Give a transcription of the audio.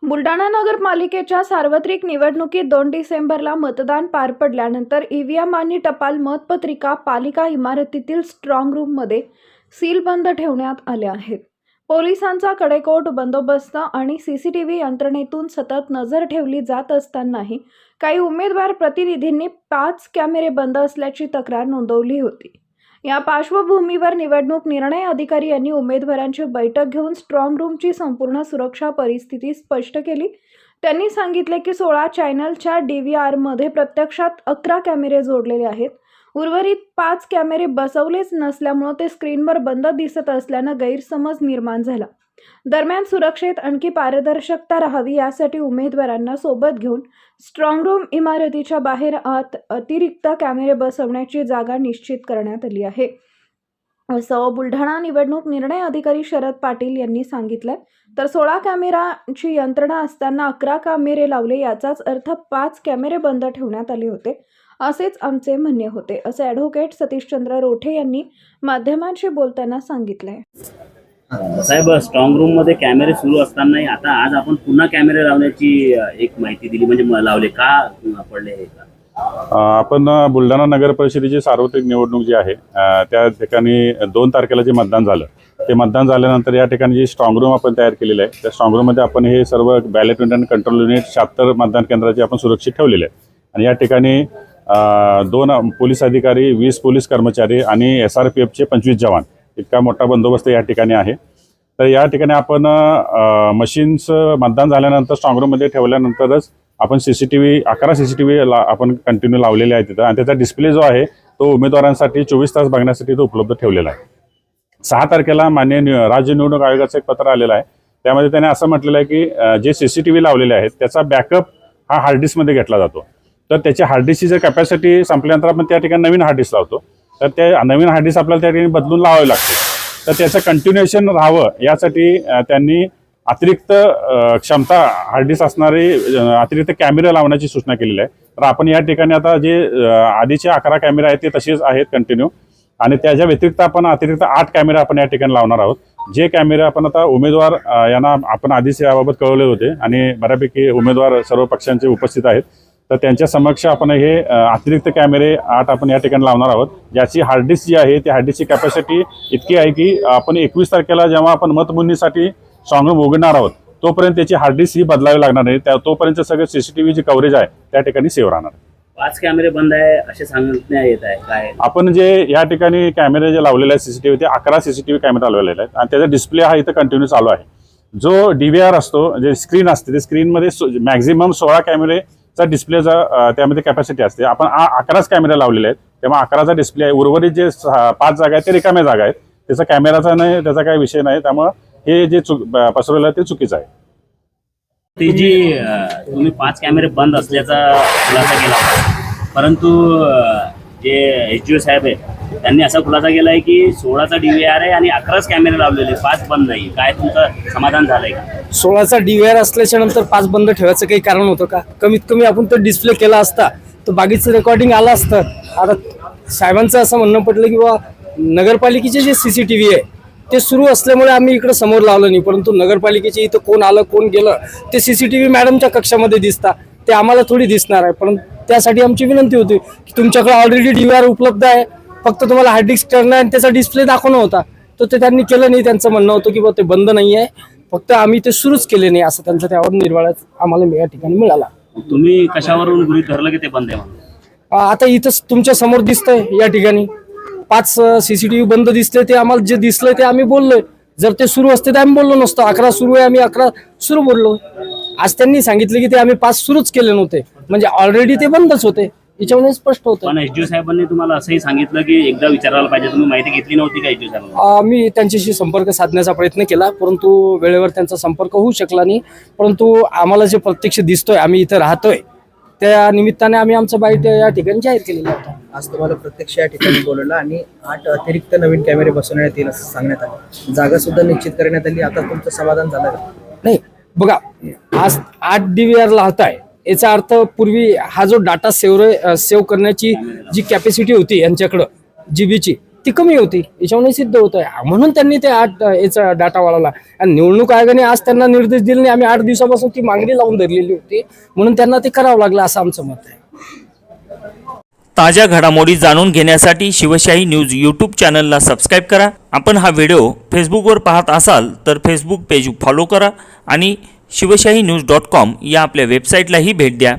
बुलढाणा नगरपालिकेच्या सार्वत्रिक निवडणुकीत 2 डिसेंबरला मतदान पार पडल्यानंतर ईव्हीएम आणि टपाल मतपत्रिका पालिका इमारतीतील स्ट्रॉंग रूममध्ये सीलबंद ठेवण्यात आल्या आहेत. पोलिसांचा कडेकोट बंदोबस्त आणि सीसीटीव्ही यंत्रणेतून सतत नजर ठेवली जात असतानाही काही उमेदवार प्रतिनिधींनी 5 कॅमेरे बंद असल्याची तक्रार नोंदवली होती. या पार्श्वभूमीवर निवडणूक निर्णय अधिकारी यांनी उमेदवारांची बैठक घेऊन स्ट्रॉंग रूमची संपूर्ण सुरक्षा परिस्थिती स्पष्ट केली. त्यांनी सांगितले की 16 चॅनलच्या DVRमध्ये प्रत्यक्षात 11 कॅमेरे जोडलेले आहेत. उर्वरित 5 कॅमेरे बसवलेच नसल्यामुळे ते स्क्रीनवर बंद दिसत असल्यानं गैरसमज निर्माण झाला. दरम्यान सुरक्षेत आणखी पारदर्शकता राहावी यासाठी उमेदवारांना सोबत घेऊन स्ट्रॉंग रूम इमारतीच्या बाहेर अतिरिक्त कॅमेरे बसवण्याची जागा निश्चित करण्यात आली आहे, असं बुलढाणा निवडणूक निर्णय अधिकारी शरद पाटील यांनी सांगितलं. तर 16 कॅमेराची यंत्रणा असताना 11 कॅमेरे लावले, याचाच अर्थ 5 कॅमेरे बंद ठेवण्यात आले होते, असेच आमचे म्हणणे होते, असे ॲडव्होकेट सतीशचंद्र रोठे यांनी माध्यमांशी बोलताना सांगितले. साहेब, स्ट्रॉंग रूम मध्ये कॅमेरे सुरू असताना आता आज आपण पुन्हा कॅमेरे लावण्याची एक माहिती दिली, म्हणजे लावले का पडले हे का? आपण बुलढाणा नगर परिषदेची सार्वत्रिक निवडणूक जी आहे त्या ठिकाणी 2 तारखेला जे मतदान झालं, ते मतदान झाल्यानंतर या ठिकाणी जी स्ट्रॉंग रूम आपण तयार केलेली आहे, त्या स्ट्रॉंग रूममध्ये आपण हे सर्व बॅलेट युनिट आणि कंट्रोल युनिट 76 मतदान केंद्राचे आपण सुरक्षित ठेवलेले आहे. आणि या ठिकाणी 2 पोलीस अधिकारी, 20 पोलीस कर्मचारी आणि SRPFचे 25 जवान इतका मोठा बंदोबस्त या ठिकाणी आहे. तर या ठिकाणी आपण मशीन्स मतदान झाल्यानंतर स्ट्रॉंग रूममध्ये ठेवल्यानंतरच आपण CCTV 11 CCTV आपण कंटिन्यू लावलेले आहे तिथं, आणि त्याचा डिस्प्ले जो आहे तो उमेदवारांसाठी 24 तास बघण्यासाठी तो उपलब्ध ठेवलेला आहे. 6 तारखेला माननीय राज्य निवडणूक आयोगाचं एक पत्र आलेलं आहे. त्यामध्ये त्याने असं म्हटलेलं आहे की जे CCTV लावलेले आहेत त्याचा बॅकअप हा हार्ड डिस्कमध्ये घेतला जातो. तर त्याची हार्ड डिस्कची जर कॅपॅसिटी संपल्यानंतर आपण त्या ठिकाणी नवीन हार्ड डिस्क लावतो. तर त्या नवीन हार्ड डिस्क आपल्याला त्या ठिकाणी बदलून लावावे लागते. तर त्याचं कंटिन्युएशन राहावं यासाठी त्यांनी अतिरिक्त क्षमता हार्ड डिस्क असणारे अतिरिक्त कॅमेरे लावण्याची सूचना केलेली आहे. तर आपण या ठिकाणी आता जे आधीचे 11 कॅमेरे आहेत ते तसेच आहेत कंटिन्यू, आणि त्याच्या व्यतिरिक्त आपण अतिरिक्त 8 कॅमेरे आपण या ठिकाणी लावणार आहोत. जे कॅमेरे आपण आता उमेदवार यांना आपण आधीच याबाबत कळवले होते आणि बऱ्यापैकी उमेदवार सर्व पक्षांचे उपस्थित आहेत. तर त्यांच्या समक्ष आपण हे अतिरिक्त कॅमेरे 8 आपण या ठिकाणी लावणार आहोत. ज्याची हार्ड डिस्क जी आहे ती हार्ड डिस्कची कॅपॅसिटी इतकी आहे की आपण 21 तारखेला जेव्हा आपण मतमोजणीसाठी स्ट्रॉंग रूम उघडणार आहोत तोपर्यंत त्याची हार्ड डिस्क ही बदलावी लागणार नाही. तोपर्यंत सगळं CCTV जी कव्हरेज आहे त्या ठिकाणी सेव्ह राहणार. 5 कॅमेरे बंद आहे असे सांगण्यात येत आहे. काय आपण जे या ठिकाणी कॅमेरे जे लावलेले आहेत CCTV ते 11 CCTV कॅमेरे लावलेले आहेत, आणि त्याचा डिस्प्ले हा इथं कंटिन्यू चालू आहे. जो DVR असतो, जे स्क्रीन असते, ते स्क्रीनमध्ये मॅक्झिमम 16 कॅमेरेचा डिस्प्लेचा त्यामध्ये कॅपॅसिटी असते. आपण 11च कॅमेरे लावलेले आहेत, तेव्हा 11चा डिस्प्ले आहे. उर्वरित जे 5 जागा आहेत ते रिकाम्या जागा आहेत, त्याचा कॅमेराचा नाही, त्याचा काही विषय नाही. त्यामुळे हे जे पसरवलं आहे ते चुकीचं आहे. ती जी तुम्ही 5 कॅमेरे बंद असल्याचा खुलासा केला होता, परंतु जे HGO साहेब आहे त्यांनी असा खुलासा केला आहे की 16चा DVR आहे आणि 11च कॅमेरे लावलेले, 5 बंद नाही. काय तुमचं समाधान झालंय का? 16चा DVR असल्याच्या नंतर 5 बंद ठेवायचं काही कारण होतं का? कमीत कमी आपण तो डिस्प्ले केला असता तर बाकीचं रेकॉर्डिंग आलं असतं. आता साहेबांचं असं म्हणणं पडलं की बा नगरपालिकेचे जे CCTV आहे ते सुरू असल्यामुळे आम्ही इकडं समोर लावलं नाही, परंतु नगरपालिकेचे इथं कोण आलं कोण गेलं ते CCTV मॅडमच्या कक्षामध्ये दिसतात, ते आम्हाला थोडी दिसणार आहे. पण त्यासाठी आमची विनंती होती की तुमच्याकडे ऑलरेडी DVR उपलब्ध आहे, फक्त तुम्हाला हार्ड डिस्क करणं आणि त्याचा डिस्प्ले दाखवणं होता. तर ते त्यांनी केलं नाही. त्यांचं म्हणणं होतं की बा ते बंद नाही आहे, फक्त आम्ही ते सुरूच केले नाही, असं त्यांचा त्यावर निर्वाळा आम्हाला या ठिकाणी मिळाला. तुम्ही कशावरून गृहीत धरलं की ते बंद आहे म्हणून? आता इथं तुमच्या समोर दिसतंय या ठिकाणी 5 CCTV बंद दिसले, ते आम्हाला जे दिसलंय ते आम्ही बोललोय. जर ते सुरू असते तर आम्ही बोललो नसतो. 11 सुरू आहे, आम्ही 11 सुरू बोललो. आज त्यांनी सांगितलं की ते आम्ही 5 सुरूच केले नव्हते, म्हणजे ऑलरेडी ते बंदच होते. याच्यामुळे स्पष्ट होतं. पण HGO साहेबांनी तुम्हाला असंही सांगितलं की एकदा विचारायला पाहिजे, तुम्ही माहिती घेतली नव्हती का HGO साहेबांना? मी त्यांच्याशी संपर्क साधण्याचा प्रयत्न केला, परंतु वेळेवर त्यांचा संपर्क होऊ शकला नाही. परंतु आम्हाला जे प्रत्यक्ष दिसतोय, आम्ही इथं राहतोय, त्या निमित्ताने आम्ही आमचं बाईट या ठिकाणी जाहीर केलेला होता. आज तुम्हाला प्रत्यक्ष या ठिकाणी बोलवलं आणि 8 अतिरिक्त नवीन कॅमेरे बसवण्यात येईल असं सांगण्यात आलं. जागा सुद्धा निश्चित करण्यात आली. आता तुमचं समाधान झालं का? नाही, बघा, आज 8 DVR लावताय याचा अर्थ पूर्वी हा जो डाटा सेव्ह करण्याची जी कॅपॅसिटी होती यांच्याकडं GBची, ती कमी होती, याच्यामुळे सिद्ध होत आहे. म्हणून त्यांनी ते 8 याचा डाटा वाढवला. आणि निवडणूक आयोगाने आज त्यांना निर्देश दिले नाही. आम्ही 8 दिवसापासून ती मागणी लावून धरलेली होती, म्हणून त्यांना ते करावं लागलं असं आमचं मत आहे. ताज्या घडामोडी जाणून घेण्यासाठी शिवशाही न्यूज यूट्यूब चॅनलला सबस्क्राईब करा. आपण हा व्हिडिओ फेसबुकवर पाहत असाल तर फेसबुक पेज फॉलो करा आणि शिवशाही न्यूज.com या आपल्या वेबसाईटलाही भेट द्या.